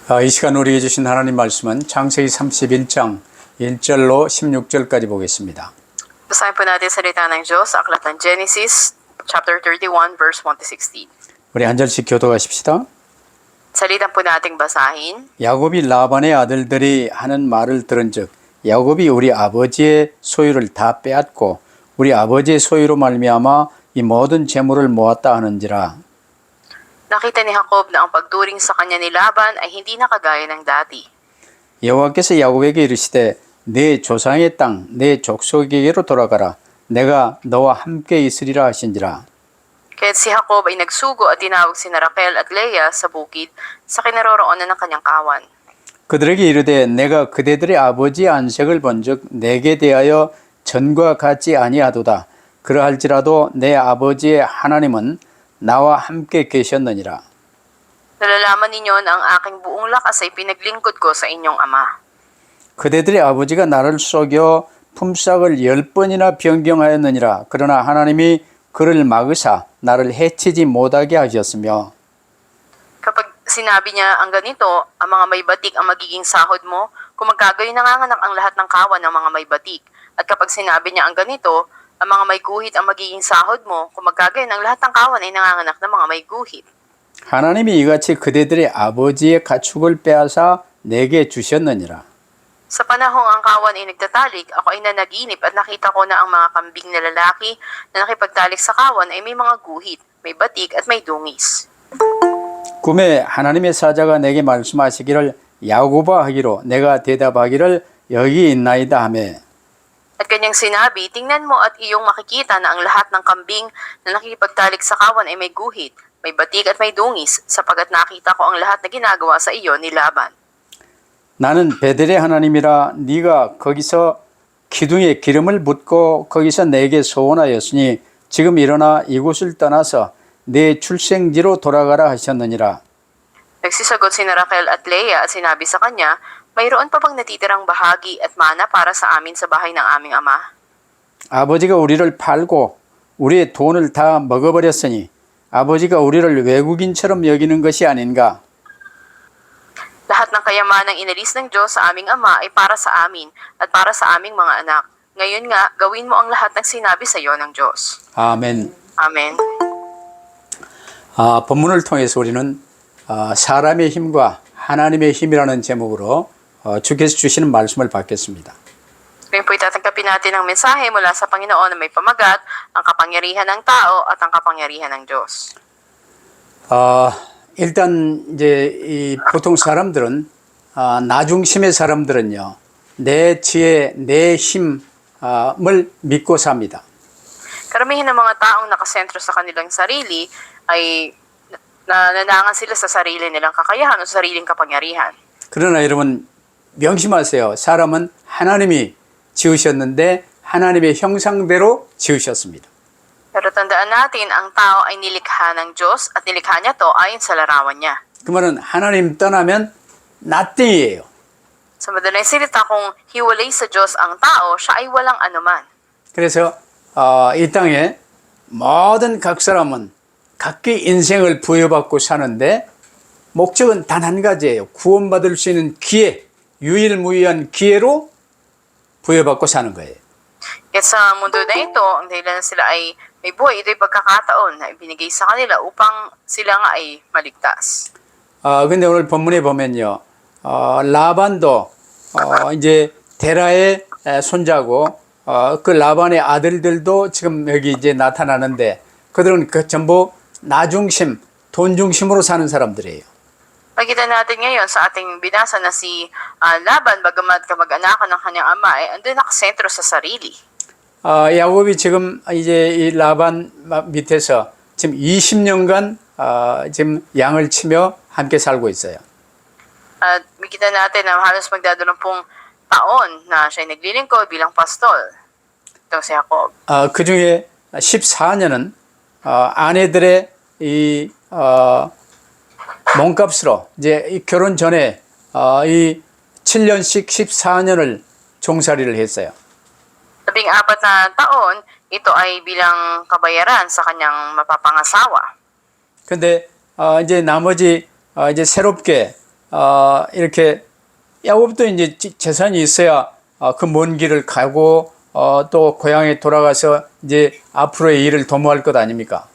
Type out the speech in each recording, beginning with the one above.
이 시간 우리에게 주신 하나님 말씀은 창세기 31장 1절로 16절까지 보겠습니다. Basahin po natin salita ng Diyos sa aklat ng Genesis, chapter 31, verse 1 to 16. 우리 한 절씩 교독하십시다. Salitan po nating basahin. 야곱이 라반의 아들들이 하는 말을 들은즉 야곱이 우리 아버지의 소유를 다 빼앗고 우리 아버지의 소유로 말미암아 이 모든 재물을 모았다 하는지라. Nakita ni Jacob na ang pagturing sa kanya ni Laban ay hindi na kagaya ng dati. 여호와께서 야곱에게 이르시되 내 조상의 땅 내 족속에게로 돌아가라 내가 너와 함께 있으리라 하신지라. Kaya't si Jacob ay nagsugo at tinawag sina Raquel at Leah sa bukid sa kinaroroonan ng kanyang kawan. 그들에게 이르되 내가 그대들의 아버지의 안색을 본즉 내게 대하여 전과 같지 아니하도다. 그러할지라도 내 아버지의 하나님은 나와 함께 계셨느니라. Nalalaman ninyo na ang aking buong lakas ay pinaglingkod ko sa inyong ama. 그대들의 아버지가 나를 속여 품삯을 10번이나 변경하였느니라. 그러나 하나님이 그를 막으사 나를 해치지 못하게 하셨으며. Kapag sinabi niya ang ganito, ang mga may batik ang magiging sahod mo, kung magkagayon nanganganak ang lahat ng kawan ng mga may batik. At kapag sinabi niya ang ganito, ang mga may guhit ang magiging sahod mo, kung magkagayon ang lahat ng kawan ay nanganganak ng mga may guhit. 하나님이 이같이 그대들의 아버지의 가축을 빼앗아 내게 주셨느니라. Sa panahong ang kawan ay nagtatalik, ako ay nanaginip at nakita ko na ang mga kambing na lalaki na nakipagtalik sa kawan ay may mga guhit, may batik at may dungis. 꿈에 하나님의 사자가 내게 말씀하시기를 야곱아 하기로 내가 대답하기를 여기 있나이다 하매. At kanyang sinabi, tingnan mo at iyong makikita na ang lahat ng kambing na nakikipagtalik sa kawan ay may guhit, may batik at may dungis, sapagat nakita ko ang lahat na ginagawa sa iyo ni Laban. 나는 베델의 하나님이라 네가 거기서 기둥에 기름을 붓고 거기서 내게 소원하였으니 지금 일어나 이곳을 떠나서 내 출생지로 돌아가라 하셨느니라. Nagsisagot sina Raquel at Leah at sinabi sa kanya, mayroon pa bang natitirang bahagi at mana para sa amin sa bahay ng aming ama? 아버지가 우리를 팔고 우리의 돈을 다 먹어버렸으니 아버지가 우리를 외국인처럼 여기는 것이 아닌가? Lahat ng kayamanang inalis ng Diyos sa aming ama ay para sa amin at para sa aming mga anak. Ngayon nga, gawin mo ang lahat ng sinabi sa iyo ng Diyos. 아멘. Amen. 본문을 통해서 우리는 사람의 힘과 하나님의 힘이라는 제목으로 주께서 주시는 말씀을 받겠습니다. Ngayon po itatanggapin natin ang mensahe mula sa Panginoon na may pamagat, ang kapangyarihan ng tao at ang kapangyarihan ng Diyos. 일단 이제 이 보통 사람들은 나 중심의 사람들은요 내 지혜, 내 힘을 믿고 삽니다. Karamihan ng mga taong nakasentro sa kanilang sarili ay nananangan sila sa sarili nilang kakayahan o sariling kapangyarihan. 그러나 여러분 명심하세요. 사람은 하나님이 지으셨는데 하나님의 형상대로 지으셨습니다. Pero tandaan natin, ang tao ay nilikha ng Diyos at nilikha niya to ayon sa larawan niya. 그 말은 하나님 떠나면 nothing이에요. Sa madaling salita, kung hiwalay sa Diyos ang tao, siya ay walang anuman. 그래서 이 땅에 모든 각 사람은 각기 인생을 부여받고 사는데 목적은 단 한 가지예요. 구원받을 수 있는 기회, 유일무이한 기회로 부여받고 사는 거예요. Kaya sa mundo na ito, ang dahilan na sila ay may buhay, ito'y pagkakataon na ibinigay sa kanila upang sila nga ay maligtas. 근데 오늘 본문에 보면요. 라반도 이제 데라의 손자고 그 라반의 아들들도 지금 여기 이제 나타나는데 그들은 그 전부 나 중심, 돈 중심으로 사는 사람들이에요. Makita natin ngayon sa ating binasa na si Laban, bagamat kamag-anakan ng kanyang ama, ay andun nakasentro sa sarili. 야곱이 지금 이제 이 라반 밑에서 지금 20년간 지금 양을 치며 함께 살고 있어요. At makita natin na halos magdadalumpung taon na siya naglilingkod bilang pastol. Ito si Jacob. 그 중에 14년은 아내들의 이 몸값으로 이제 이 결혼 전에 이 7년씩 14년을 종살이를 했어요. 14 na taon, ito ay bilang kabayaran sa kanyang mapapangasawa. 근데 이제 나머지 이제 새롭게 이렇게 야곱도 이제 재산이 있어야 그 먼 길을 가고 또 고향에 돌아가서 이제 앞으로의 일을 도모할 것 아닙니까?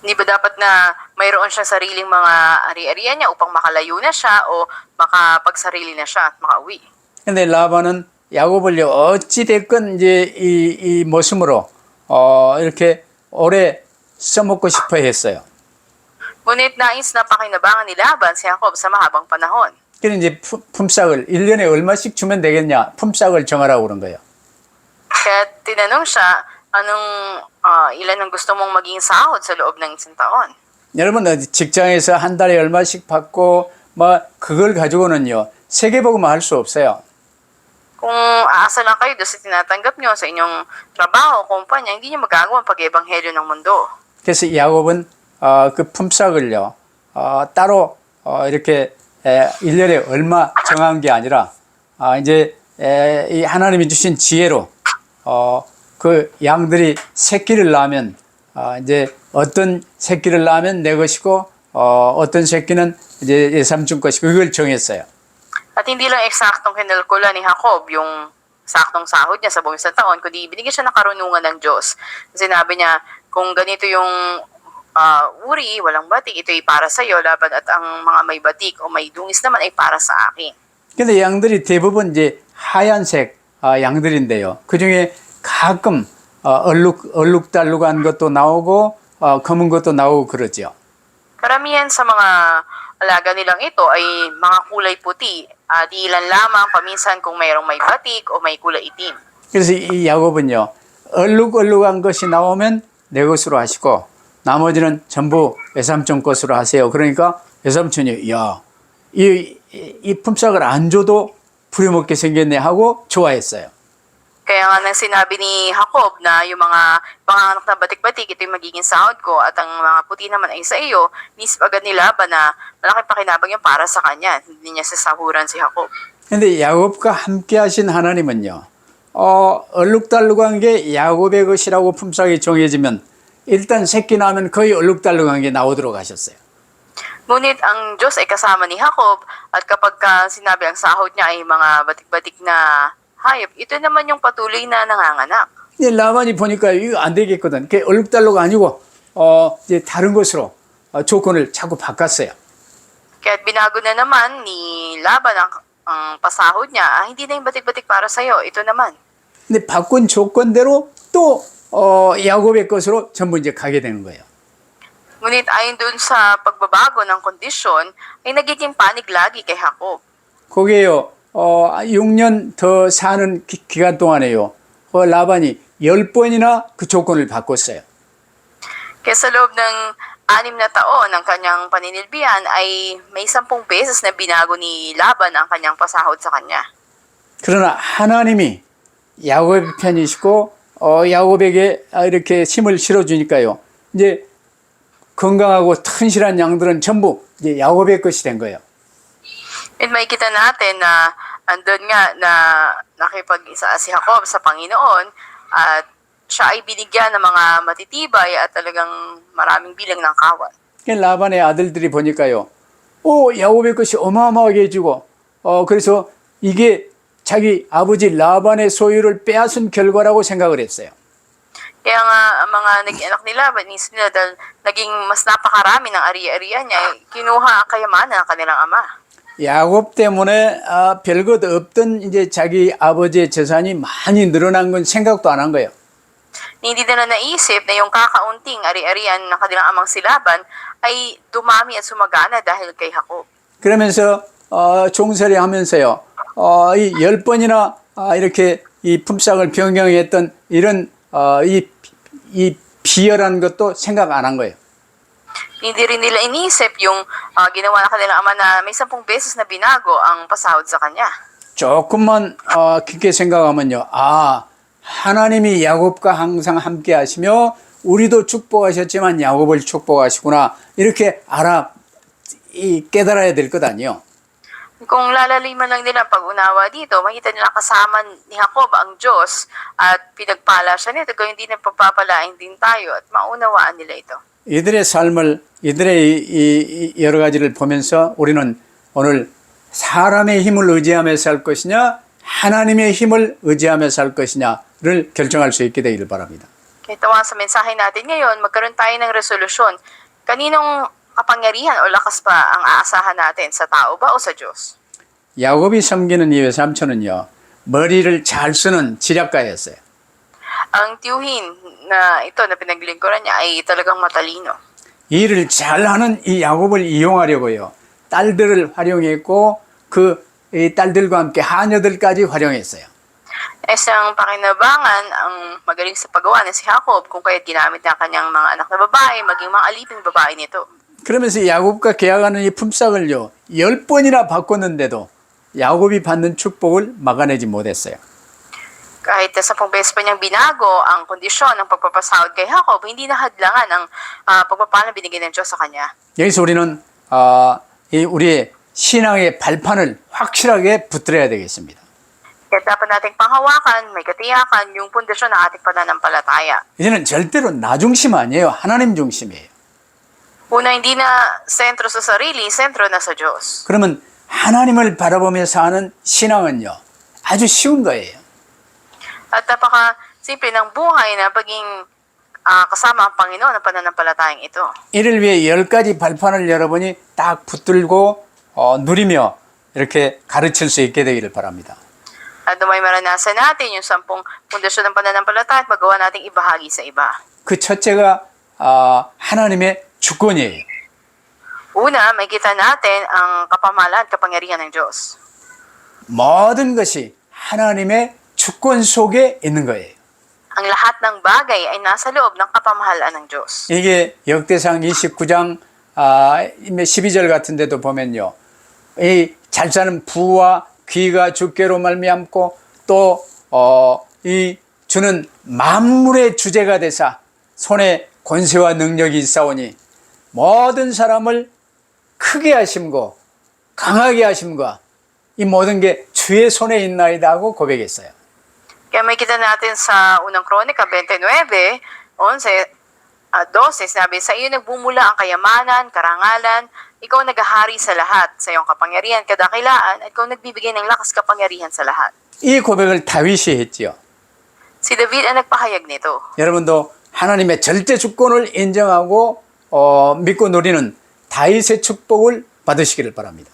Hindi ba dapat na mayroon siya sariling mga ari-arian niya upang makalayo na siya o makapagsarili na siya at makauwi? 근데 라반은 야곱을 어찌 됐건 이제 이 모습으로 이렇게 오래 써먹고 싶어 했어요. Ngunit nais na pakinabangan ni Laban si Jacob sa mahabang panahon. 그래서 이제 품삯을 1년에 얼마씩 주면 되겠냐? 품삯을 정하라고 그런 거예요. Kaya tinanong siya, ilan ang gusto mong maging sahod sa loob ng isang taon? 여러분 직장에서 한 달에 얼마씩 받고 뭐 그걸 가지고는요 세계복음을 할 수 없어요. Kung aasa lang kayo doon sa tinatanggap nyo sa inyong trabaho, kumpanya, hindi nyo magagawa ang pag-ebanghelyo ng mundo. 그래서 야곱은 그 품삯을요 따로 이렇게 1년에 얼마 정한 게 아니라 이제 이 하나님이 주신 지혜로 그 양들이 새끼를 낳으면 이제 어떤 새끼를 낳으면 내 것이고 어떤 새끼는 이제 예삼촌 것이고 그걸 정했어요. At hindi lang eksaktong kinalkula ni Jacob yung saktong sahod niya sa buong isang taon, kundi binigyan siya ng karunungan ng Diyos. Sinabi niya, kung ganito yung uri, walang batik, ito'y para sa iyo, Laban, at ang mga may batik o may dungis naman ay para sa akin. 근데 양들이 대부분 이제 하얀색 양들인데요. 그 중에 가끔 얼룩달룩한 것도 나오고 검은 것도 나오고 그러죠. Karamihan sa mga alaga nilang ito ay mga kulay puti, di ilan lamang paminsan kung mayroong may batik o may kulay itim. 그래서 이 야곱은요, 얼룩얼룩한 것이 나오면 내 것으로 하시고 나머지는 전부 외삼촌 것으로 하세요. 그러니까 외삼촌이 이 품삯을 안 줘도 부려먹게 생겼네 하고 좋아했어요. Kaya nga nang sinabi ni Jacob na yung mga panganak na batik-batik, ito yung magiging sahod ko at ang mga puti naman ay sa iyo, nisip agad ni Laban na malaking pakinabang yung para sa kanya. Hindi niya sasahuran si Jacob. 근데 야곱과 함께 하신 하나님은요, 얼룩달룩한 게 야곱의 것이라고 품삯이 정해지면 일단 새끼 나면 거의 얼룩달룩한 게 나오도록 하셨어요. Ngunit ang Diyos ay kasama ni Jacob at kapag sinabi ang sahod niya ay mga batik-batik na hayop, ito naman yung patuloy na nanganganak. 라반이 보니까 이거 안 되겠거든. 그게 얼룩달룩 아니고 이제 다른 것으로 조건을 자꾸 바꿨어요. Kaya binago na naman ni Laban ang pasahod niya, hindi na yung batik-batik para sa'yo, ito naman. 근데 바꾼 조건대로 또 야곱의 것으로 전부 이제 가게 되는 거예요. Ngunit ayon dun sa pagbabago ng kondisyon, ay nagiging panig lagi kay Jacob. 거기에요. 6년 더 사는 기간 동안에요. 라반이 10번이나 그 조건을 바꿨어요. Kaya sa loob ng 6 na taon ng kanyang paninilbihan ay may 10 beses na binago ni Laban ang kanyang pasahod sa kanya. 그러나 하나님이 야곱의 편이시고 야곱에게 이렇게 힘을 실어주니까요. 이제 건강하고 튼실한 양들은 전부 이제 야곱의 것이 된 거예요. At makikita natin na andun nga na nakipag-isa si Jacob sa Panginoon at siya ay binigyan ng mga matitibay at talagang maraming bilang ng kawan. 라반의 아들들이 보니까요. 야곱의 것이 어마어마하게 해주고 그래서 이게 자기 아버지 라반의 소유를 빼앗은 결과라고 생각을 했어요. Kaya nga, ang mga naging anak nila, banis nila dahil naging mas napakarami ng ari-arian niya, kinuha ang kayamanan ng kanilang ama. 야곱 때문에 별것 없던 이제 자기 아버지의 재산이 많이 늘어난 건 생각도 안 한 거예요. Hindi nila naisip na yung kakaunting ari-arian ng kanilang amang si Laban ay dumami at sumagana dahil kay Jacob. 그러면서 종살이 하면서요. 이 10번이나 이렇게 이 품삯을 변경했던 이런 이 비열한 것도 생각 안 한 거예요. Hindi rin nila inisip yung ginawa ng kanilang ama na may 10 beses na binago ang pasahod sa kanya. 조금만 깊게 생각하면요. 하나님이 야곱과 항상 함께 하시며 우리도 축복하셨지만 야곱을 축복하시구나. 이렇게 깨달아야 될 것 아니에요. Kung lalaliman lang nila ang pag-unawa dito, makita nila kasama ni Jacob ang Diyos at pinagpala siya nito, kung hindi na pagpapalain din tayo at maunawaan nila ito. 이들의 삶을, 이들의 이 여러 가지를 보면서 우리는 오늘 사람의 힘을 의지하며 살 것이냐 하나님의 힘을 의지하며 살 것이냐를 결정할 수 있게 되기를 바랍니다. Kaya tawa sa mensahe natin ngayon, magkaroon tayo ng resolusyon. Kaninong kapangyarihan o lakas pa ang aasahan natin? Sa tao ba o sa Diyos? 야곱이 섬기는 이의 삼촌은요, 머리를 잘 쓰는 지략가였어요. Ang tiyuhin na ito na pinaglingkuran niya ay talagang matalino. 일을 잘하는 이 야곱을 이용하려고요, 딸들을 활용했고 이 딸들과 함께 하녀들까지 활용했어요. Isang pakinabangan ang magaling sa paggawa na si Jacob kung kaya't ginamit niya kanyang mga anak na babae, maging mga aliping babae nito. 그러면서 야곱과 계약하는 이 품삯을요 10번이나 바꿨는데도 야곱이 받는 축복을 막아내지 못했어요. Kahit 10 beses pa niyang binago ang kondisyon ng pagpapasahod kay Jacob, hindi nahadlangan ang pagpapala na binigay ng Diyos sa kanya. 여기서 우리는 이 우리의 신앙의 발판을 확실하게 붙들어야 되겠습니다. Kaya dapat nating panghawakan, may katiyakan, yung pundasyon ng ating pananampalataya. 이제는 절대로 나 중심 아니에요. 하나님 중심이에요. Una, hindi na sentro sa sarili, sentro na sa Diyos. 그러면 하나님을 바라보며 사는 신앙은요, 아주 쉬운 거예요. At napaka simple ng buhay na paging kasama ang Panginoon ng pananampalatayang ito. 이를 위해 10가지 발판을 여러분이 딱 붙들고 누리며 이렇게 가르칠 수 있게 되기를 바랍니다. At may maranasan natin yung 10 pundasyon ng pananampalataya at magawa nating ibahagi sa iba. 그 첫째가 하나님의 주권이에요. Una, makikita natin ang kapamahalaan at kapangyarihan ng Diyos. 모든 것이 하나님의 주권 속에 있는 거예요. Ang lahat ng bagay ay nasa loob ng kapamahalaan ng Diyos. 이게 역대상 29장 12절 같은 데도 보면요, 이 잘 사는 부와 귀가 주께로 말미암고 또 이 주는 만물의 주제가 되사 손에 권세와 능력이 있사오니 모든 사람을 크게 하심과 강하게 하심과 이 모든 게 주의 손에 있나이다 하고 고백했어요. Kaya makikita natin sa unang Kronika 29, 12, sinabi, sa iyo nagbumula ang kayamanan, karangalan, ikaw naghahari sa lahat, sa iyong kapangyarihan, kadakilaan, at ikaw nagbibigay ng lakas kapangyarihan sa lahat. 이 고백을 다윗이 했지요. Si David ang nagpahayag nito. 여러분도 하나님의 절대 주권을 인정하고 믿고 누리는 다윗의 축복을 받으시기를 바랍니다.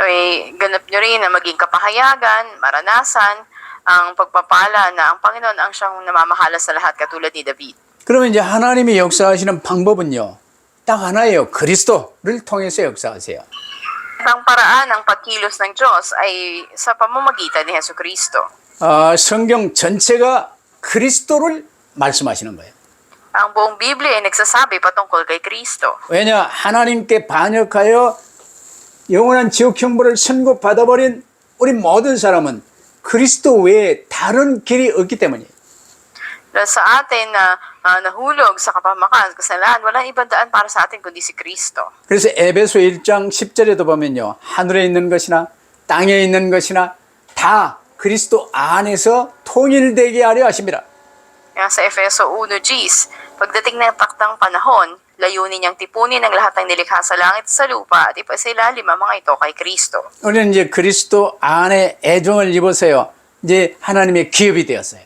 Ay, ganap nyo rin na maging kapahayagan, maranasan, ang pagpapala na ang Panginoon ang siyang namamahala sa lahat katulad ni David. 그러면 이제 하나님이 역사하시는 방법은요, 딱 하나예요. 그리스도를 통해서 역사하세요. Ang paraan ng pagkilos ng Diyos ay sa pamamagitan ni Hesus Kristo. 성경 전체가 그리스도를 말씀하시는 거예요. Ang buong Biblia ay nagsasabi patungkol kay Kristo. 왜냐? 하나님께 반역하여 영원한 지옥 형벌을 선고받아버린 우리 모든 사람은 그리스도 외에 다른 길이 없기 때문이에요. Dahil sa atin na nahulog sa kapahamakan, kasalanan, walang ibang daan para sa atin kundi si Kristo. 그래서 에베소 1장 10절에도 보면요, 하늘에 있는 것이나 땅에 있는 것이나 다 그리스도 안에서 통일되게 하려 하십니다. Kaya sa Efeso 1:10, pagdating ng taktang panahon, layunin niyang tipunin ang lahat ng nilikha sa langit at sa lupa at ipasailalim ang mga ito kay Kristo. 우리는 이제 그리스도 안에 애종을 입어서요, 이제 하나님의 기업이 되었어요.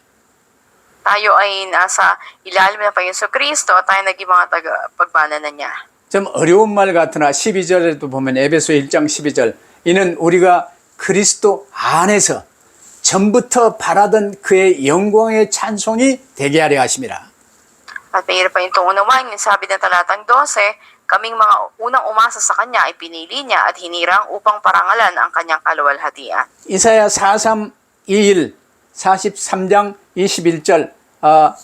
Tayo ay nasa ilalim ng Panginoon sa Kristo at tayo naging mga tagapagmana na niya. 좀 어려운 말 같으나 12절에도 보면 에베소 1장 12절, 이는 우리가 그리스도 안에서 전부터 바라던 그의 영광의 찬송이 되게 하려 하심이라. At mahirap pa yung tungunawain, yung sabi ng talatang 12, kaming mga unang umasa sa Kanya ay pinili niya at hinirang upang parangalan ang Kanyang kaluwalhatian. 이사야 43:21, 43장 21절,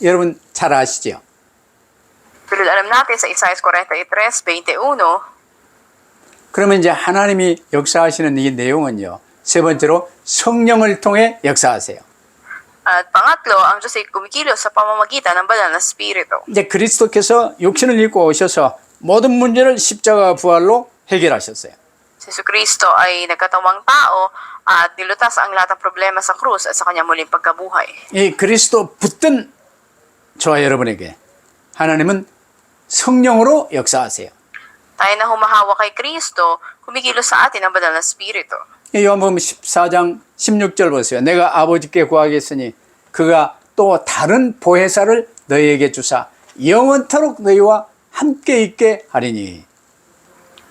여러분 잘 아시죠? Tulad alam natin sa Isaiah 43:21, 그러면 이제 하나님이 역사하시는 이 내용은요, 세 번째로 성령을 통해 역사하세요. at pangatlo, ang Diyos ay kumikilos sa pamamagitan ng banal na Espiritu. 이제 그리스도께서 육신을 입고 오셔서 모든 문제를 십자가 부활로 해결하셨어요. Si Kristo ay nagkatawang tao at nilutas ang lahat ng problema sa krus at sa kanyang muling pagkabuhay. 이 그리스도 붙든 저와 여러분에게 하나님은 성령으로 역사하세요. Tayo na humahawa kay Kristo, kumikilos sa atin ang banal na Espiritu. 요한복음 14장 16절 보세요. 내가 아버지께 구하겠으니 그가 또 다른 보혜사를 너희에게 주사 영원토록 너희와 함께 있게 하리니.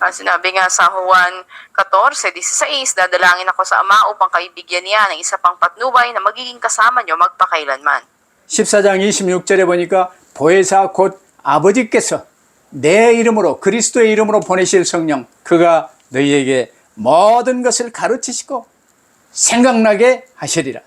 Sinabi nga sa Juan 14:16, dadalangin ako sa Ama upang kaibigyan niya ng isa pang patnubay na magiging kasama niyo magpakailanman. 14장 26절에 보니까 보혜사 곧 아버지께서 내 이름으로 그리스도의 이름으로 보내실 성령 그가 너희에게 모든 것을 가르치시고 생각나게 하시리라.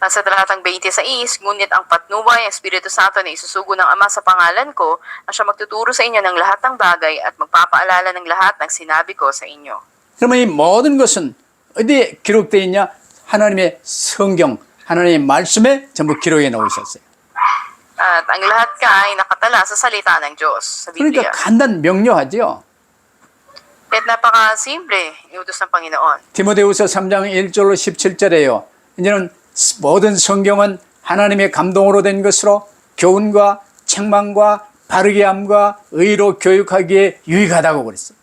Sa talatang 26, ngunit ang patnubay, ang Espiritu Santo na isusugo ng Ama sa pangalan ko, ang siya magtuturo sa inyo ng lahat ng bagay at magpapaalala ng lahat ng sinabi ko sa inyo. 그러면 이 모든 것은 어디에 기록되어 있냐? 하나님의 성경, 하나님의 말씀에 전부 기록해 놓으셨어요. At ang lahat ka ay nakatala sa salita ng Diyos, sa 그러니까 Biblia. 간단 명료하죠. Kahit napaka-simple, iutos ng Panginoon. 디모데후서 3장 1절로 17절에요. 이제는 모든 성경은 하나님의 감동으로 된 것으로 교훈과 책망과 바르게 함과 의로 교육하기에 유익하다고 그랬어요.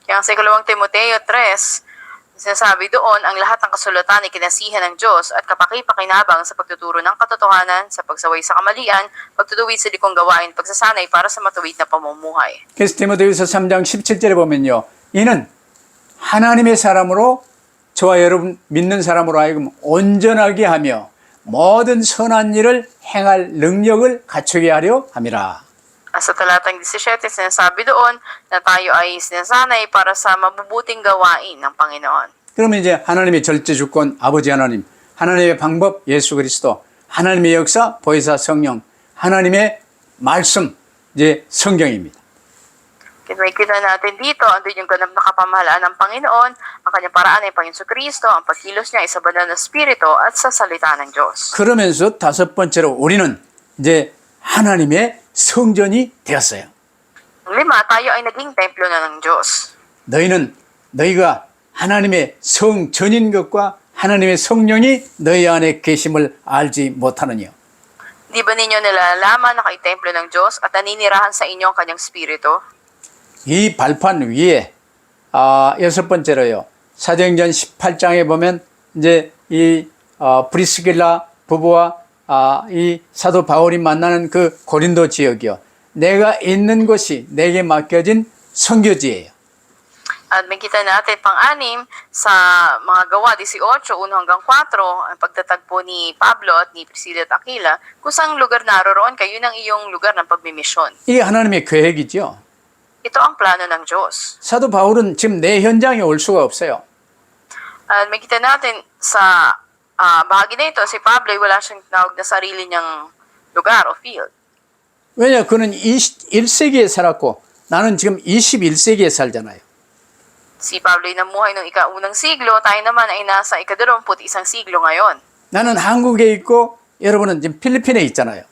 Kaya sa ikalawang Timoteo 3, sinasabi doon, ang lahat ng kasulatan ay kinasihan ng Diyos at kapakipakinabang sa pagtuturo ng katotohanan, sa pagsaway sa kamalian, pagtutuwid sa likong gawain, pagsasanay para sa matuwid na pamumuhay. 그래서 디모데후서 3장 17절에 보면요. 이는 하나님의 사람으로 저와 여러분 믿는 사람으로 하여금 온전하게 하며 모든 선한 일을 행할 능력을 갖추게 하려 함이라. Sa talatang 17, sinasabi doon na tayo ay sinasanay para sa mabubuting gawain ng Panginoon. 그러면 이제 하나님의 절대 주권 아버지 하나님, 하나님의 방법 예수 그리스도, 하나님의 역사 보혜사 성령, 하나님의 말씀 이제 성경입니다. Kaya makikita natin dito, andun yung ganap na kapamahalaan ng Panginoon, ang kanyang paraan ay Panginoon Kristo, ang pagkilos niya ay sa banal na Espiritu at sa salita ng Diyos. 그러면서 다섯 번째로 우리는 이제 하나님의 성전이 되었어요. Lima, tayo ay naging templo na ng Diyos. 너희가 하나님의 성전인 것과 하나님의 성령이 너희 안에 계심을 알지 못하느냐. Di ba ninyo nalalaman na kayo templo ng Diyos at naninirahan sa inyo ang kanyang Espiritu? 이 발판 위에 여섯 번째로요. 사도행전 18장에 보면 이제 이 브리스길라 부부와 이 사도 바울이 만나는 그 고린도 지역이요. 내가 있는 곳이 내게 맡겨진 선교지예요. At makita natin pang-anim sa mga gawa 18, 1 hanggang 4, ang pagtatagpo ni Pablo at ni Priscilla at Aquila, kung saan lugar naroroon kayo ng iyong lugar ng pagmimisyon. 이게 하나님의 계획이죠. Ito ang plano ng Diyos. 사도 바울은 지금 내 현장에 올 수가 없어요. At makita natin sa bahagi na ito, si Pablo ay wala siyang tawag na sarili niyang lugar o field. 왜냐? 그는 21세기에 살았고 나는 지금 21세기에 살잖아요. Si Pablo ay namuhay noong ika-unang siglo, tayo naman ay nasa ika-21 siglo ngayon. 나는 한국에 있고 여러분은 지금 필리핀에 있잖아요.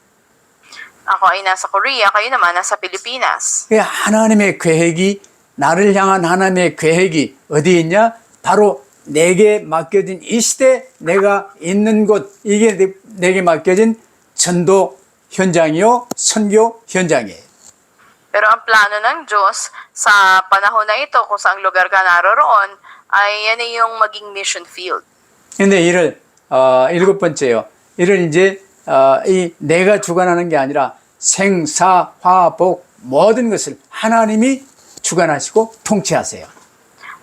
Ako ay nasa Korea, kayo naman nasa Pilipinas. 하나님의 계획이 나를 향한 하나님의 계획이 어디 있냐? 바로 내게 맡겨진 이 시대 내가 있는 곳 이게 내게 맡겨진 전도 현장이요 선교 현장이에요. Pero ang plano ng Diyos sa panahon na ito, kung saang lugar ka naroroon, ay yan ay yung maging mission field. 근데 이를 일곱 번째요. 이를 이제 이 내가 주관하는 게 아니라 생사화복 모든 것을 하나님이 주관하시고 통치하세요.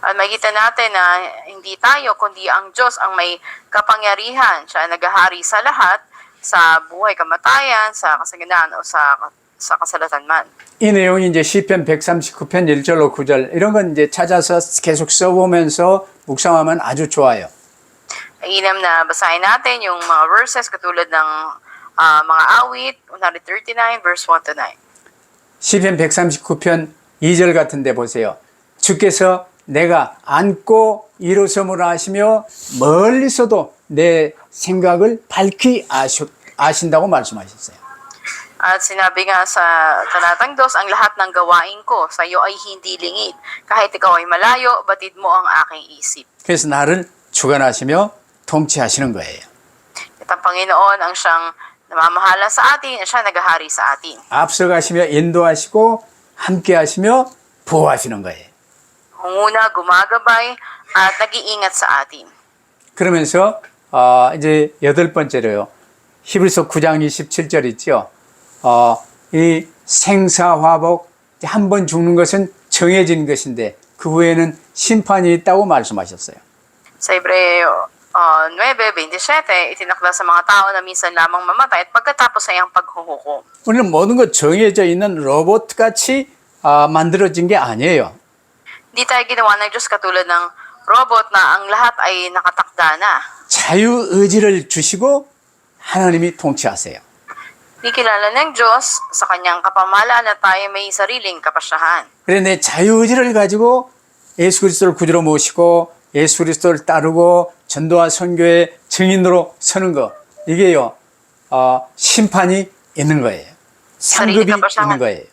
At makita natin na hindi tayo, kundi ang Diyos ang may kapangyarihan. Siya ang naghahari sa lahat, sa buhay, kamatayan, sa kasaganaan o sa kasalatan man. 이 내용이 이제 시편 139편 1절로 9절 이런 건 이제 찾아서 계속 써보면서 묵상하면 아주 좋아요. Inam na basahin natin yung mga verses katulad ng mga awit, 139 verse 1 to 9. 시편 139편 2절 같은데 보세요. 주께서 내가 안고 일어섬을 아시며 멀리서도 내 생각을 밝히 아신다고 말씀하셨어요. At sinabi nga sa talatang 2, ang lahat ng gawain ko sa iyo ay hindi lingid. Kahit ikaw ay malayo, batid mo ang aking isip. 그래서 나를 주관하시며 통치하시는 거예요. At ang Panginoon ang siyang namamahala sa atin at siya naghahari sa atin. 앞서가시며 인도하시고 함께하시며 보호하시는 거예요. nangunguna, gumagabay, at nag-iingat sa atin. 그러면서 이제 여덟 번째로요. 히브리서 9장 27절 있죠. 이 생사화복 한 번 죽는 것은 정해진 것인데 그 후에는 심판이 있다고 말씀하셨어요. Sa Hebreo 9:27, itinakda sa mga tao na minsan lamang mamatay at pagkatapos ay ang paghuhukom. 우리는 모든 것 정해져 있는 로봇 같이 만들어진 게 아니에요. Hindi tayo ginawa ng Diyos katulad ng robot na ang lahat ay nakatakda na. 자유의지를 주시고 하나님이 통치하세요. Di kilala ng Diyos sa kanyang kapamahalaan na tayo may sariling kapasyahan. 그래 내 자유의지를 가지고 예수 그리스도를 구주로 모시고 예수 그리스도를 따르고 전도와 선교의 증인으로 서는 거 이게요 심판이 있는 거예요. 상급이 있는 거예요.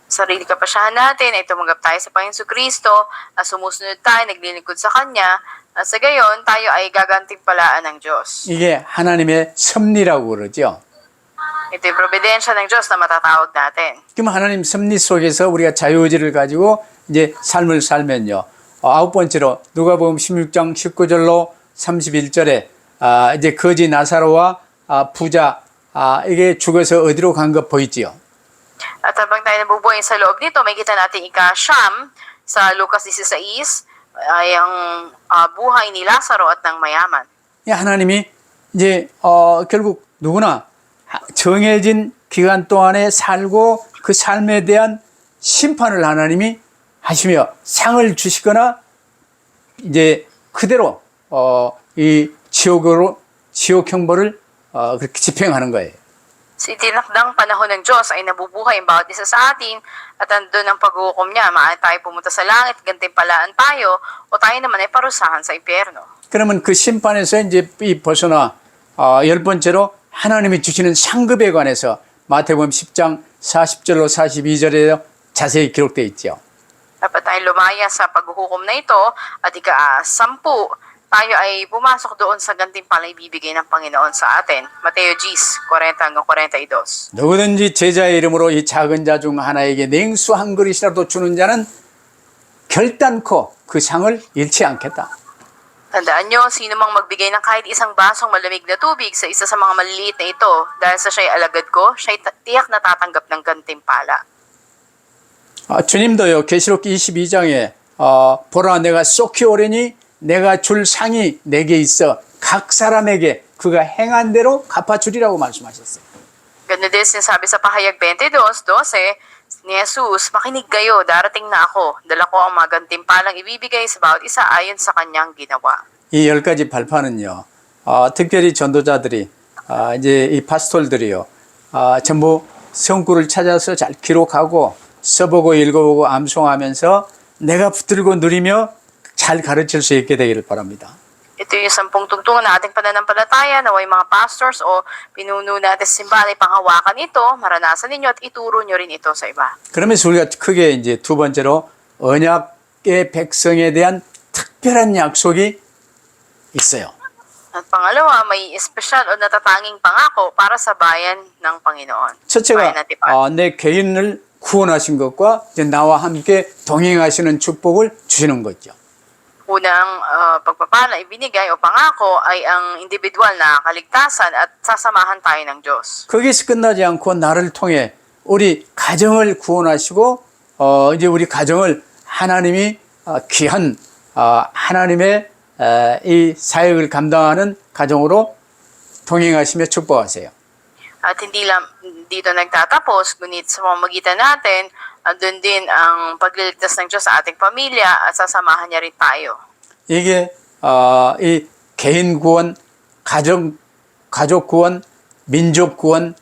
Sarili kapasyahan natin ay tumanggap tayo sa Panginoon Kristo, sumusunod tayo, naglilingkod sa Kanya, at sa gayon tayo ay gagantimpalaan ng Diyos. 이게 하나님의 섭리라고 그러죠. Ito yung probidensya ng Diyos na matatawag natin. 그럼 하나님 섭리 속에서 우리가 자유의지를 가지고 이제 삶을 살면요. 아홉 번째로 누가복음 16장 19절로 31절에 이제 거지 나사로와 부자 이게 죽어서 어디로 간 거 보이지요? At habang tayo nabubuhay sa loob nito, may kita natin ika-Siyam sa Lucas 16 ay ang buhay ni Lazaro at ng mayaman. 하나님이 이제 결국 누구나 정해진 기간 동안에 살고 그 삶에 대한 심판을 하나님이 하시며 상을 주시거나 이제 그대로 이 지옥 형벌을 그렇게 집행하는 거예요. Sa itinakdang panahon ng Diyos ay nabubuhay ang bawat isa sa atin at andun ang paghuhukom niya. Maaari tayo pumunta sa langit, gantimpalaan tayo, o tayo naman ay parusahan sa impyerno. 그러면 그 심판에서 이제 이 벗어나 열 번째로 하나님이 주시는 상급에 관해서 마태복음 10장 40절로 42절에 자세히 기록되어 있죠. Dapat tayo lumaya sa paghuhukom na ito at ika-10 tayo ay pumasok doon sa gantimpalang ibibigay ng Panginoon sa atin. Mateo 10:40-42. 누구든지 제자의 이름으로 이 작은 자 중 하나에게 냉수 한 그릇이라도 주는 자는 결단코 그 상을 잃지 않겠다. Tandaan nyo, sino mang magbigay ng kahit isang basong malamig na tubig sa isa sa mga maliliit na ito, dahil sa siya'y alagad ko, siya'y tiyak na tatanggap ng gantimpala. 주님도요 계시록 22장에 보라 내가 쏟기 오려니 내가 줄 상이 내게 있어 각 사람에게 그가 행한 대로 갚아주리라고 말씀하셨어요. Ganun din sinasabi sa pahayag 22:12 ni Jesus, makinig kayo, darating na ako, dala ko ang mga gantimpalang ibibigay sa bawat isa ayon sa kanyang ginawa. 이 10가지 발판은요 특별히 전도자들이 이제 이 파스톨들이요 전부 성구를 찾아서 잘 기록하고 써보고 읽어보고 암송하면서 내가 붙들고 누리며 잘 가르칠 수 있게 되기를 바랍니다. Ito yung 10 tungtungan na ating pananampalataya na may mga pastors o pinuno natin sa simbahan ay panghawakan ito, maranasan ninyo at ituro nyo rin ito sa iba. 그러면서 우리가 크게 이제 두 번째로 언약의 백성에 대한 특별한 약속이 있어요. At pangalawa, may espesyal o natatanging pangako para sa bayan ng Panginoon. 첫째가 Bayan ng Tipan. 내 개인을 구원하신 것과 이제 나와 함께 동행하시는 축복을 주시는 거죠. Unang pagpapala ibinigay o pangako ay ang individual na kaligtasan at sasamahan tayo ng Diyos. 거기서 끝나지 않고 나를 통해 우리 가정을 구원하시고 이제 우리 가정을 하나님이 귀한 하나님의 이 사역을 감당하는 가정으로 동행하시며 축복하세요. At hindi lang dito nagtatapos, ngunit sa pamamagitan natin, andun din ang pagliligtas ng Diyos sa ating pamilya at sasamahan niya rin tayo. 이게 이 개인 구원, 가족 구원, 민족 구원,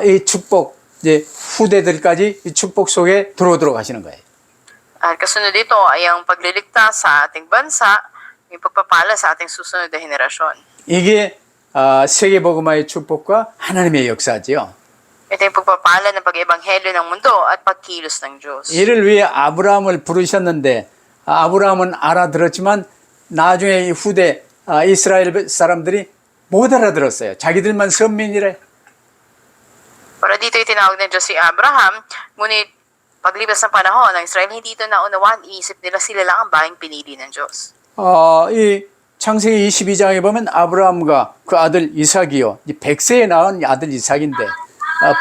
이 축복 이제 후대들까지 이 축복 속에 들어오도록 하시는 거예요. At kasunod dito ay ang pagliligtas sa ating bansa, yung pagpapala sa ating susunod na henerasyon. 이게 세계복음화의 축복과 하나님의 역사지요. Ito yung pagpapala ng pag-ebanghelyo ng mundo at pagkilos ng Diyos. 이를 위해 아브라함을 부르셨는데 아브라함은 알아들었지만 나중에 이 후대 이스라엘 사람들이 못 알아들었어요. 자기들만 선민이래. Para dito itinawag ng Diyos si Abraham, ngunit Paglipas ng panahon, ang Israel hindi ito naunawaan, iisip nila sila lang ang bayang pinili ng Diyos. 이 창세기 22장에 보면 아브라함과 그 아들 이삭이요. 100세에 낳은 아들 이삭인데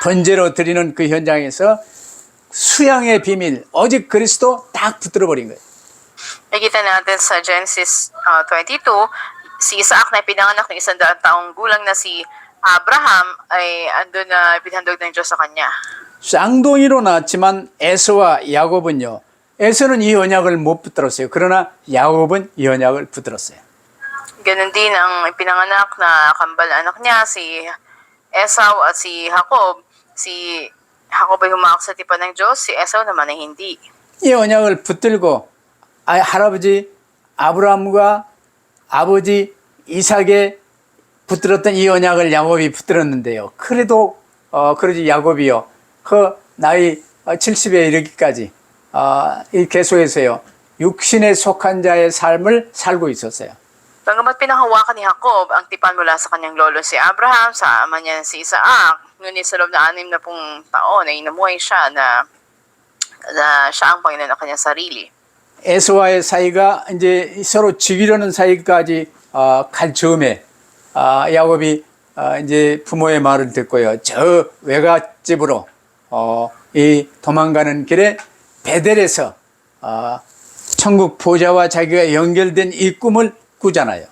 번제로 드리는 그 현장에서 수양의 비밀, 오직 그리스도 딱 붙들어 버린 거예요. Nakita natin sa Genesis 22, si Isaac na pinanganak ng 100 taong gulang na si Abraham ay andun na pinhandog ng Diyos sa kanya. 쌍둥이로 낳았지만 에서와 야곱은요. 에서는 이 언약을 못 붙들었어요. 그러나 야곱은 이 언약을 붙들었어요. Ganon din ang pinanganak na kambal anak niya, si Esau at si Jacob. Si Jacob ay humakot sa tipan ng Diyos, si Esau naman ay hindi. 이 언약을 붙들고 할아버지 아브라함과 아버지 이삭에 붙들었던 이 언약을 야곱이 붙들었는데요. 그래도 그러지 야곱이요. 그 나이 70에 이르기까지 이 계속해서요. 육신에 속한 자의 삶을 살고 있었어요. Bagamat pinanghawakan ni Jacob ang tipan mula sa kanyang lolo si Abraham, sa ama niya si Isaac, ngunit sa loob na 60 taon ay namuhay siya na siya ang Panginoon ng kanyang sarili. 에서와의 사이가 이제 서로 죽이려는 사이까지 갈 즈음에 야곱이 이제 부모의 말을 듣고요. 저 외갓집으로 이 도망가는 길에 베델에서 천국 보좌와 자기가 연결된 이 꿈을 꾸잖아요.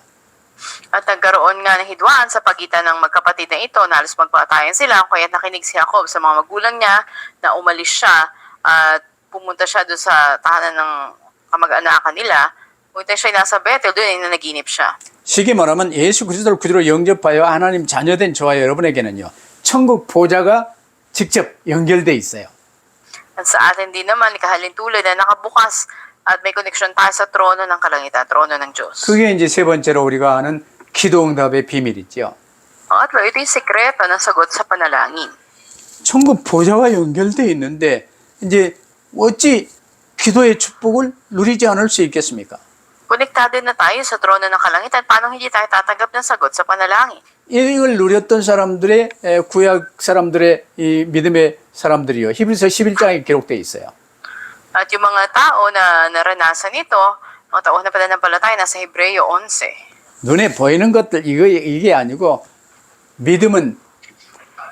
At nagkaroon nga ng hidwaan sa pagitan ng magkapatid na ito na halos magpatayan sila, kaya nakinig si Jacob sa mga magulang niya na umalis siya at pumunta siya doon sa tahanan ng kamag-anakan nila. Punta siya nasa Bethel, doon ay nanaginip siya. 쉽게 말하면 예수 그리스도를 구주로 영접하여 하나님 자녀된 저와 여러분에게는요. 천국 보좌가 직접 연결돼 있어요. At sa atin din naman, ikahalin tulad na nakabukas at may koneksyon tayo sa trono ng kalangitan, trono ng Diyos. 그게 이제 세 번째로 우리가 아는 기도응답의 비밀이죠. Pangatlo, ito yung sekreto ng sagot sa panalangin. 천국 보좌와 연결돼 있는데 이제 어찌 기도의 축복을 누리지 않을 수 있겠습니까? Konektado na tayo sa trono ng kalangitan, paano hindi tayo tatanggap ng sagot sa panalangin? 이걸 누렸던 사람들의 구약 사람들의 이 믿음의 사람들이요. 히브리서 11장에 기록되어 있어요. At yung mga tao na naranasan ito, mga tao na pananampalataya nasa Hebreo 11. 눈에 보이는 것들 이게 아니고 믿음은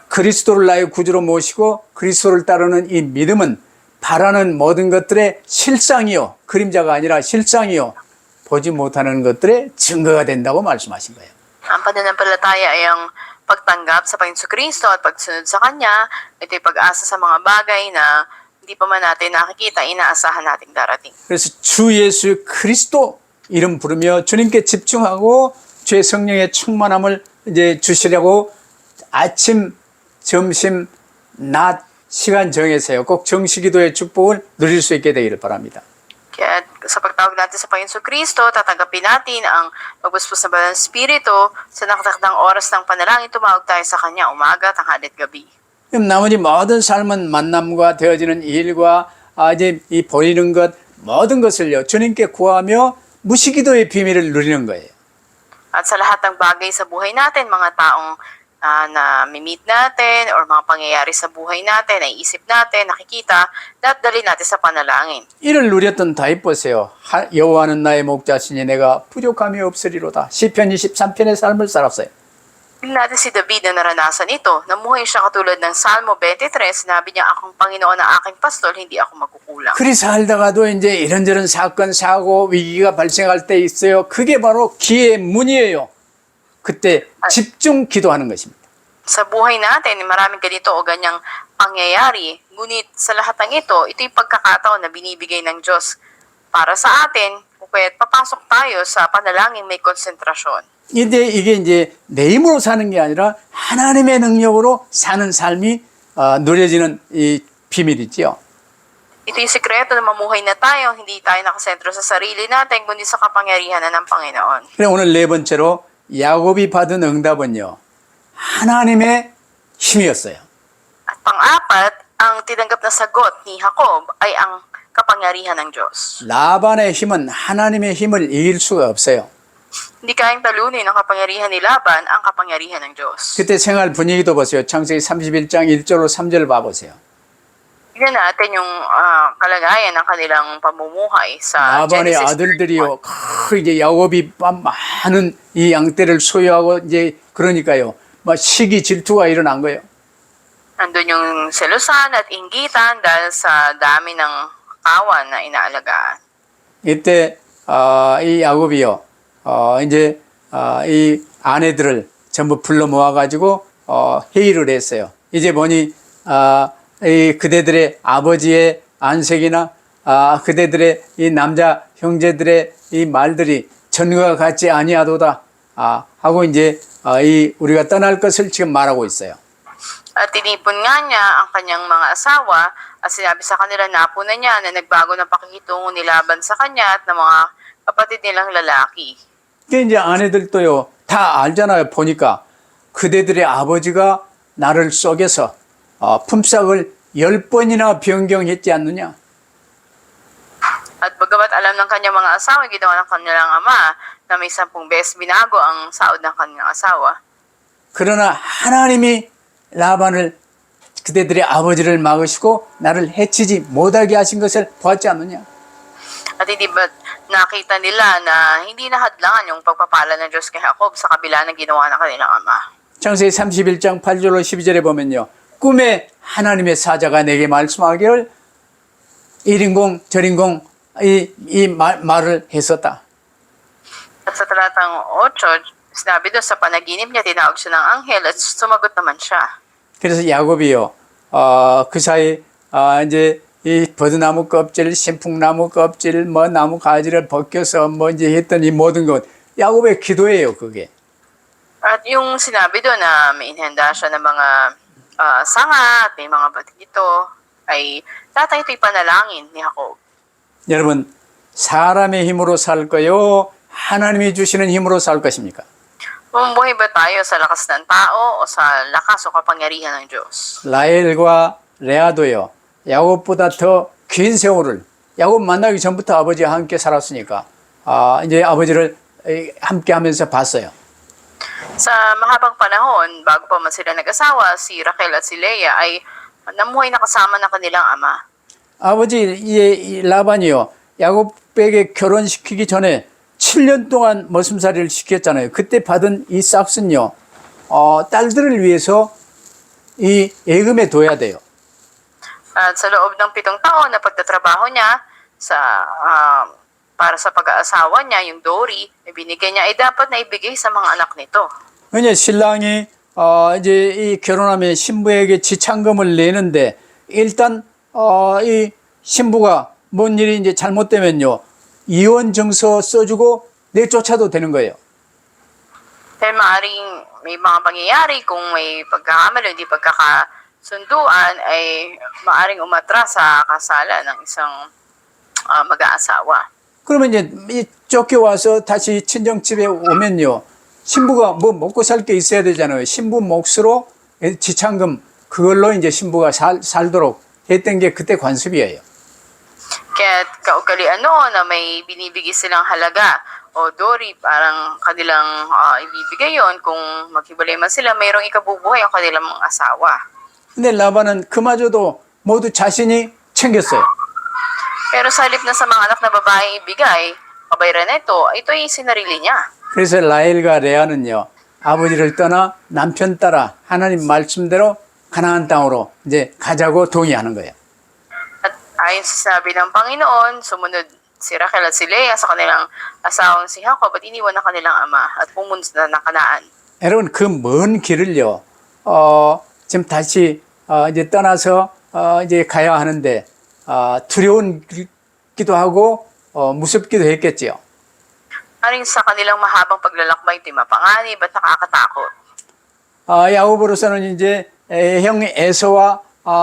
그리스도를 나의 구주로 모시고 그리스도를 따르는 이 믿음은 바라는 모든 것들의 실상이요. 그림자가 아니라 실상이요. 보지 못하는 것들의 증거가 된다고 말씀하신 거예요. Ang pananampalataya ay ang pagtanggap sa Panginoon Kristo at pagsunod sa Kanya. Ito'y pag-asa sa mga bagay na hindi pa man natin nakikita, inaasahan nating darating. 그래서 주 예수 그리스도 이름 부르며 주님께 집중하고 주의 성령의 충만함을 이제 주시려고 아침, 점심, 낮 시간 정해서요. 꼭 정시기도의 축복을 누릴 수 있게 되기를 바랍니다. Kaya sa pagtawag natin sa Panginoon Kristo, tatanggapin natin ang pagbuspos ng Banal na Espiritu sa nakatakdang oras ng panalangin, tumawag tayo sa Kanya, umaga, tanghali at gabi. 그럼 나머지 모든 삶은 만남과 되어지는 일과 이제 이 보이는 것 모든 것을요. 주님께 구하며 무시기도의 비밀을 누리는 거예요. At sa lahat ng bagay sa buhay natin, mga taong na mimit natin or mga pangyayari sa buhay natin, naiisip natin, nakikita, dali natin sa panalangin. 이를 누렸던 다윗 보세요. 여호와는 나의 목자시니 내가 부족함이 없으리로다. 시편 23편의 삶을 살았어요. Tingnan natin si David na naranasan ito. Namuhay siya katulad ng Salmo 23, sinabi niya, akong Panginoon na aking pastol, hindi ako magkukulang. 그리 살다가도 이제 이런저런 사건, 사고, 위기가 발생할 때 있어요. 그게 바로 기회의 문이에요. 그때 집중 기도하는 것입니다. Sa buhay natin, maraming ganito o ganyang pangyayari. Ngunit sa lahat ng ito, ito'y pagkakataon na binibigay ng Diyos para sa atin, kung kaya't papasok tayo sa panalangin may konsentrasyon. 근데 이게 이제 내 힘으로 사는 게 아니라 하나님의 능력으로 사는 삶이 누려지는 이 비밀이지요. Ito yung sikreto na mamuhay na tayo, hindi tayo nakasentro sa sarili natin, kundi sa kapangyarihan ng Panginoon. 그래 오늘 네 번째로 야곱이 받은 응답은요. 하나님의 힘이었어요. At pang-apat, ang tinanggap na sagot ni Jacob ay ang kapangyarihan ng Diyos. 라반의 힘은 하나님의 힘을 이길 수가 없어요. Hindi kayang talunin ang kapangyarihan ni Laban ang kapangyarihan ng Diyos. 그때 생활 분위기도 보세요. 창세기 31장 1절로 3절 봐보세요. tignan natin yung kalagayan ng kanilang pamumuhay sa 라반의 Genesis 31. 아들들이요, 이제 야곱이 많은 이 양떼를 소유하고 이제 그러니까요, 막 시기 질투가 일어난 거예요. Nandun yung selusan at inggitan dahil sa dami ng kawan na inaalagaan. 이때 이 야곱이요, 이제 이 아내들을 전부 불러 모아가지고 회의를 했어요. 이제 보니 이 그대들의 아버지의 안색이나 그대들의 이 남자 형제들의 이 말들이 전과 같지 아니하도다 하고 이제 이 우리가 떠날 것을 지금 말하고 있어요. At tinipon nga niya ang kanyang mga asawa at sinabi sa kanila na po na niya na nagbago ng pakikitungo ni Laban sa kanya at ng mga kapatid nilang lalaki. 그 이제 아내들도요 다 알잖아요. 보니까 그대들의 아버지가 나를 속여서 품삯을 10번이나 변경했지 않느냐. At bagamat alam ng kanyang mga asawa, ginawa ng kanilang ama na may 10 beses binago ang saod ng kanyang asawa. 그러나 하나님이 라반을 그대들의 아버지를 막으시고 나를 해치지 못하게 하신 것을 보았지 않느냐. At hindi ba nakita nila na hindi nahadlangan yung pagpapala ng Diyos kay Jacob sa kabila ng ginawa ng kanilang ama. 창세기 31장 8절로 12절에 보면요. 꿈에 하나님의 사자가 내게 말씀하기를 이린공 저린공 이 말을 했었다. At sa talatang 8, sinabi doon sa panaginip niya, tinawag siya ng anghel at sumagot naman siya. 그래서 야곱이요, 그 사이, 이제 이 버드나무 껍질, 신풍나무 껍질, 뭐 나무 가지를 벗겨서 뭐 이제 했던 이 모든 것, 야곱의 기도예요, 그게. At yung sinabi doon na may inhanda siya ng mga sanga at may mga batik ito, ay tatay ito'y panalangin ni Jacob. 여러분, 사람의 힘으로 살 거요, 하나님이 주시는 힘으로 살 것입니까? Bumubuhay ba tayo sa lakas ng tao o sa lakas o kapangyarihan ng Diyos? 라헬과 레아도요, 야곱보다 더 긴 세월을, 야곱 만나기 전부터 아버지와 함께 살았으니까, 이제 아버지를 함께 하면서 봤어요. Sa mahabang panahon, bago pa man sila nag-asawa, si Raquel at si Leah ay namuhay na kasama ng kanilang ama. 아버지 이 라반이요, 야곱에게 결혼시키기 전에 7년 동안 머슴살이를 시켰잖아요. 그때 받은 이 싹스는요, 딸들을 위해서 이 예금에 둬야 돼요. At sa loob ng 7 taon na pagtatrabaho niya para sa pag-aasawa niya, yung Dory, na binigay niya, ay dapat na ibigay sa mga anak nito. 왜냐 신랑이 이제 이 결혼하면 신부에게 지참금을 내는데 일단 이 신부가 뭔 일이 이제 잘못되면요, 이혼 증서 써주고 내쫓아도 되는 거예요. Dahil maaaring may mga pangyayari kung may pagkakamali, hindi pagkakasunduan, ay maaaring umatras sa kasalan ng isang mag-aasawa. 그러면 이제 이 쫓겨와서 다시 친정집에 오면요, 신부가 뭐 먹고 살 게 있어야 되잖아요. 신부 몫으로 지참금 그걸로 이제 신부가 살도록 했던 게 그때 관습이에요. Kaya kaugalian noon na may binibigay silang halaga o Dory, parang kanilang ibibigay yon kung maghiwalay man sila, mayroong ikabubuhay ang kanilang mga asawa. 근데 라반은 그마저도 모두 자신이 챙겼어요. Pero sa halip na sa mga anak na babaeng ibigay, kabayaran na ito ay sinarili niya. 그래서 라헬과 레아는요, 아버지를 떠나 남편 따라 하나님 말씀대로 가나안 땅으로 이제 가자고 동의하는 거예요. At ayon sa sabi ng Panginoon, sumunod si Raquel at si Leah sa kanilang asawang si Jacob at iniwan ng kanilang ama at pumunta na ng Kanaan. 여러분 그 먼 길을요, 지금 다시 이제 떠나서 이제 가야 하는데 두려운 길기도 하고 무섭기도 했겠지요. Aring sa kanilang mahabang paglalakbay, ito'y mapanganib at nakakatakot. 야곱으로서는 이제 형 에서와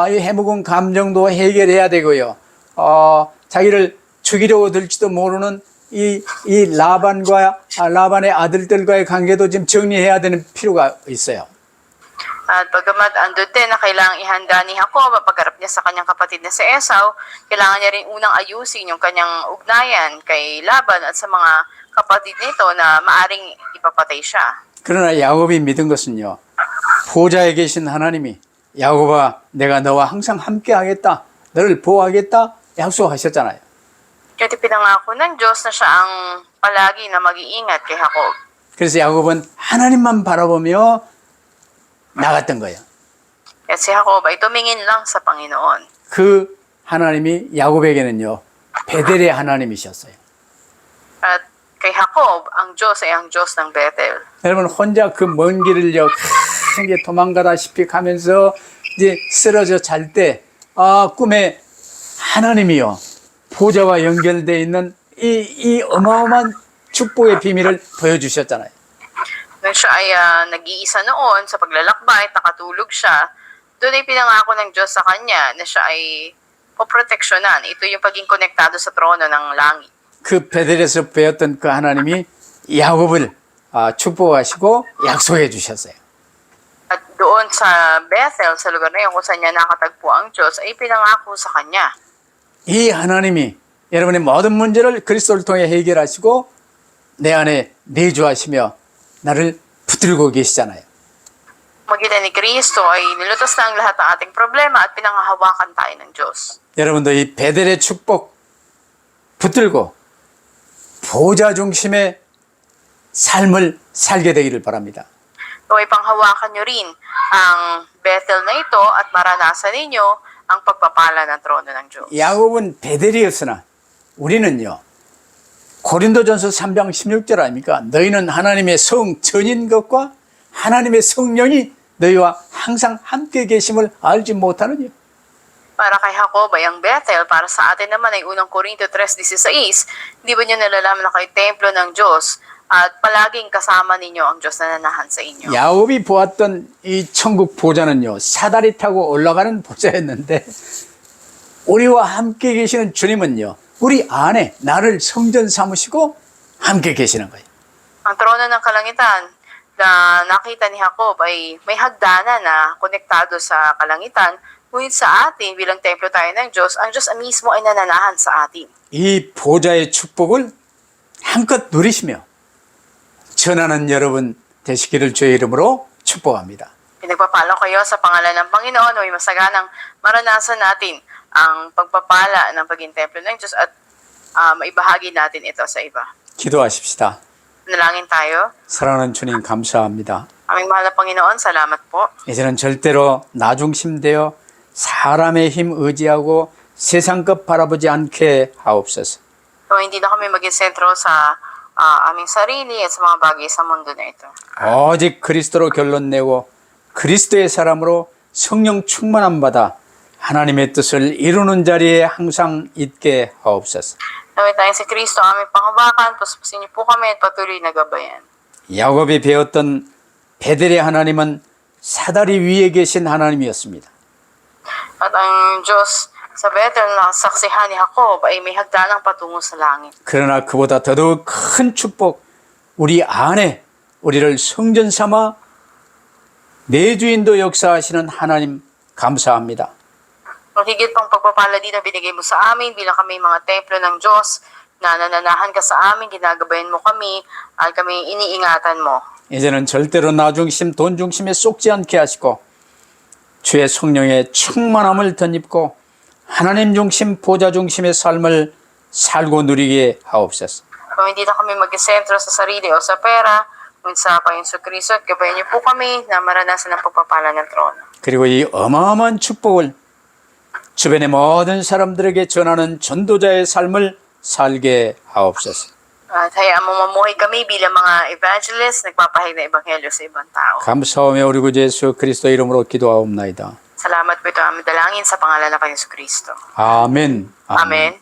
이 해묵은 감정도 해결해야 되고요. 자기를 죽이려고 들지도 모르는 이 라반의 아들들과의 관계도 지금 정리해야 되는 필요가 있어요. At bagamat andun din na kailangang ihanda ni Jacob ang pagharap niya sa kanyang kapatid na si Esau, kailangan niya rin unang ayusin yung kanyang ugnayan kay Laban at sa mga kapatid nito na maaring ipapatay siya. 그러나 야곱이 믿은 것은요, 보좌에 계신 하나님이 야곱아 내가 너와 항상 함께 하겠다 너를 보호하겠다 약속하셨잖아요. Kaya pinangako ng Diyos na siya ang palagi na mag-iingat kay Jacob. 그래서 야곱은 하나님만 바라보며 나갔던 거예요. Kaya si Jacob ay tumingin lang sa Panginoon. 그 하나님이 야곱에게는요, 베델의 하나님이셨어요. At kay Jacob, ang Diyos ay ang Diyos ng Bethel. 여러분 혼자 그 먼 길을요, 크게 도망가다시피 가면서 이제 쓰러져 잘 때, 꿈에 하나님이요, 보좌와 연결되어 있는 이 어마어마한 축복의 비밀을 보여주셨잖아요. Nung siya ay nag-iisa noon sa paglalakbay at nakatulog siya, doon ay pinangako ng Diyos sa kanya na siya ay poproteksyonan. Ito yung pagiging konektado sa trono ng langit. 그 베델에서 배웠던 그 하나님이 야곱을 축복하시고 약속해 주셨어요. At doon sa Bethel, sa lugar na yun kung saan niya nakatagpo ang Diyos, ay pinangako sa kanya. 이 하나님이 여러분의 모든 문제를 그리스도를 통해 해결하시고 내 안에 내주하시며 나를 붙들고 계시잖아요. Magitan ni Kristo ay nilutas na ang lahat ng ating problema at pinanghahawakan tayo ng Diyos. 여러분도 이 베델의 축복 붙들고 보좌 중심의 삶을 살게 되기를 바랍니다. Kung ipanghawakan nyo rin ang Bethel na ito at maranasan ninyo ang pagpapala ng trono ng Diyos. 야곱은 베델이었으나 우리는요, 고린도전서 3장 16절 아닙니까? 너희는 하나님의 성 전인 것과 하나님의 성령이 너희와 항상 함께 계심을 알지 못하느냐? Para kay Jacob ay ang Bethel, para sa atin naman ay unang Korinto 3:16. Hindi ba nyo nalalaman na kayo templo ng Diyos at palaging kasama ninyo ang Diyos na nanahan sa inyo? 야곱이 보았던 이 천국 보좌는요, 사다리 타고 올라가는 보좌였는데 우리와 함께 계시는 주님은요, 우리 안에 나를 성전 삼으시고 함께 계시는 거예요. Ang trono ng kalangitan na nakita ni Jacob ay may hagdanan na konektado sa kalangitan, ngunit sa atin bilang templo tayo ng Diyos, ang Diyos mismo ay nananahan sa atin. 이 보좌의 축복을 한껏 누리시며 전하는 여러분 되시기를 주의 이름으로 축복합니다. Pinagpapala kayo sa pangalan ng Panginoon, may masaganang maranasan natin ang pagpapala ng pagiging templo ng Diyos at maibahagi natin ito sa iba. 기도하십시다. Nalangin tayo. 사랑하는 주님 감사합니다. Aming mahal na Panginoon, salamat po. 이제는 절대로 나 중심되어 사람의 힘 의지하고 세상 것 바라보지 않게 하옵소서. So, hindi na kami maging sentro sa aming sarili at sa mga bagay sa mundo na ito. 오직 그리스도로 결론 내고 그리스도의 사람으로 성령 충만함 받아 하나님의 뜻을 이루는 자리에 항상 있게 하옵소서. Naway tayo si Kristo, aming panghawakan, paspasin niyo po kami at patuloy na gabayan. 야곱이 배웠던 베델의 하나님은 사다리 위에 계신 하나님이었습니다. At ang Diyos sa Bethel na saksihan ni Jacob ay may hagdanang patungo sa langit. 그러나 그보다 더더욱 큰 축복, 우리 안에 우리를 성전 삼아 내 주인도 역사하시는 하나님 감사합니다. Ang higit pang pagpapala dito binigay mo sa amin bilang kami mga templo ng Diyos na nananahan ka sa amin, ginagabayan mo kami at kami iniingatan mo. 이제는 절대로 나 중심, 돈 중심에 쏙지 않게 하시고 주의 성령의 충만함을 덧입고 하나님 중심, 보좌 중심의 삶을 살고 누리게 하옵소서. Kung hindi na kami mag-sentro sa sarili o sa pera, ngunit sa Panginoon Kristo at gabayan niyo po kami na maranasan ang pagpapala ng trono. 그리고 이 어마어마한 축복을 주변의 모든 사람들에게 전하는 전도자의 삶을 살게 하옵소서. At hayaan mo mamuhay kami bilang mga evangelists, nagpapahayag ng ebanghelyo sa ibang tao. 감사하며 우리 구 예수 그리스도 이름으로 기도하옵나이다. Salamat po ito aming dalangin sa pangalan ng Panginoon Kristo. 아멘. Amen.